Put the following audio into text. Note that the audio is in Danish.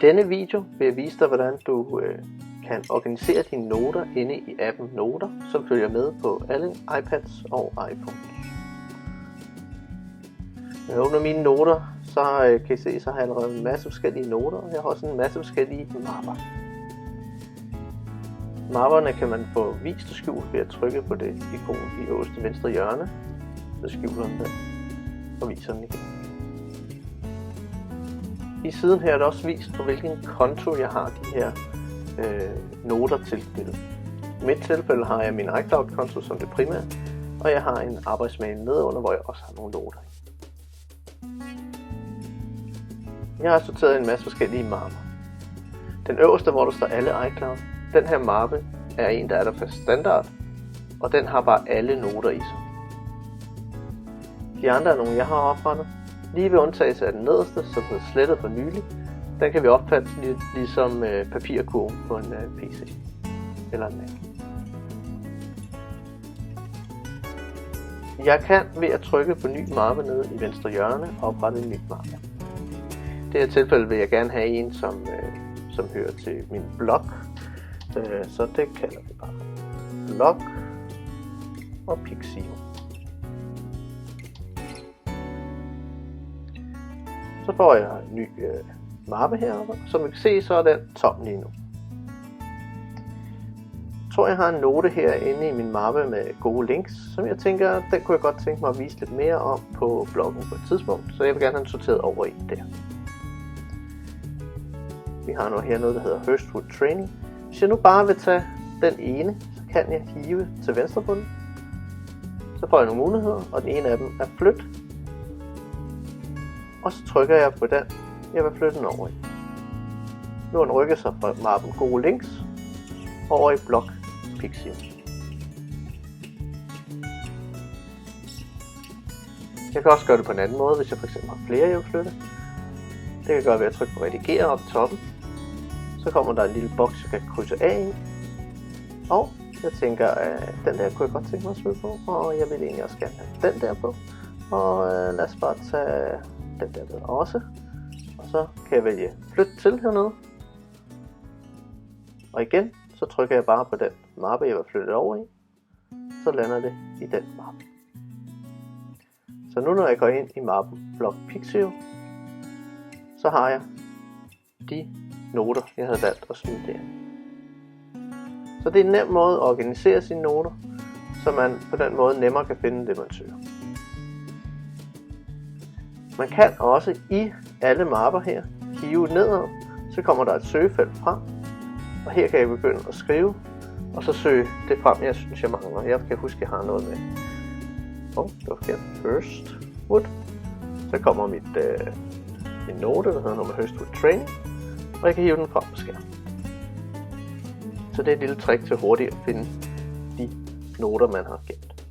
denne video vil jeg vise dig, hvordan du kan organisere dine noter inde i appen Noter, som følger med på alle iPads og iPhones. Når jeg åbner mine noter, så kan I se, så har jeg allerede en masse forskellige noter, og jeg har også en masse forskellige mapper. Mapperne kan man få vist og skjult ved at trykke på det ikon i øverste venstre hjørne. Så skjuler den og viser den igen. I siden her er det også vist på hvilken konto jeg har de her noter tilknyttet. I mit tilfælde har jeg min iCloud-konto som det primære, og jeg har en arbejdsmail nedenunder, hvor jeg også har nogle noter i. Jeg har sorteret en masse forskellige mapper. Den øverste, hvor der står alle iCloud, den her mappe er en, der er der per standard, og den har bare alle noter i sig. De andre er nogle, jeg har oprettet. Lige ved undtagelse af den nederste, som blev slettet for nylig, den kan vi opfatte ligesom papirkurven på en PC eller en Mac. Jeg kan ved at trykke på ny mappe nede i venstre hjørne oprette en ny mappe. I det her tilfælde vil jeg gerne have en, som hører til min blog, så det kalder vi bare blog og Pixio. Så får jeg en ny mappe heroppe. Som I kan se, så er den tom lige nu. Jeg tror, jeg har en note herinde i min mappe med gode links, som jeg tænker, den kunne jeg godt tænke mig at vise lidt mere om på bloggen på et tidspunkt, så jeg vil gerne have den sorteret over i der. Vi har nu her noget, der hedder Hurstwood Training. Hvis jeg nu bare vil tage den ene, så kan jeg hive til venstrebunden. Så får jeg nogle muligheder, og den ene af dem er flyt. Og så trykker jeg på den, jeg vil flytte den over i. Nu har den rykket sig fra mappen gode links over i blog Pixio. Jeg kan også gøre det på en anden måde, hvis jeg fx har flere, jeg vil flytte. Det kan jeg gøre ved at trykke på redigere oppe i toppen. Så kommer der en lille boks, jeg kan krydse af i. Og jeg tænker, at den der kunne jeg godt tænke mig at smide på, og jeg vil egentlig også gerne have den der på. Og lad os bare tage den der med også. Og så kan jeg vælge flyt til hernede. Og igen, så trykker jeg bare på den mappe, jeg vil flytte over i. Så lander det i den mappe. Så nu når jeg går ind i mappen blog Pixio, så har jeg de noter, jeg havde valgt at smide der. Så det er en nem måde at organisere sine noter, så man på den måde nemmere kan finde det, man søger. Man kan også i alle mapper her hive nedad, så kommer der et søgefelt frem, og her kan jeg begynde at skrive, og så søge det frem, jeg synes jeg mangler. Jeg kan huske, at jeg har noget med. Det var forkert. Hurstwood. Så kommer min note, der hedder nummer Hurstwood Training, og jeg kan hive den frem på skærmen. Så det er et lille trick til hurtigt at finde de noter, man har gemt.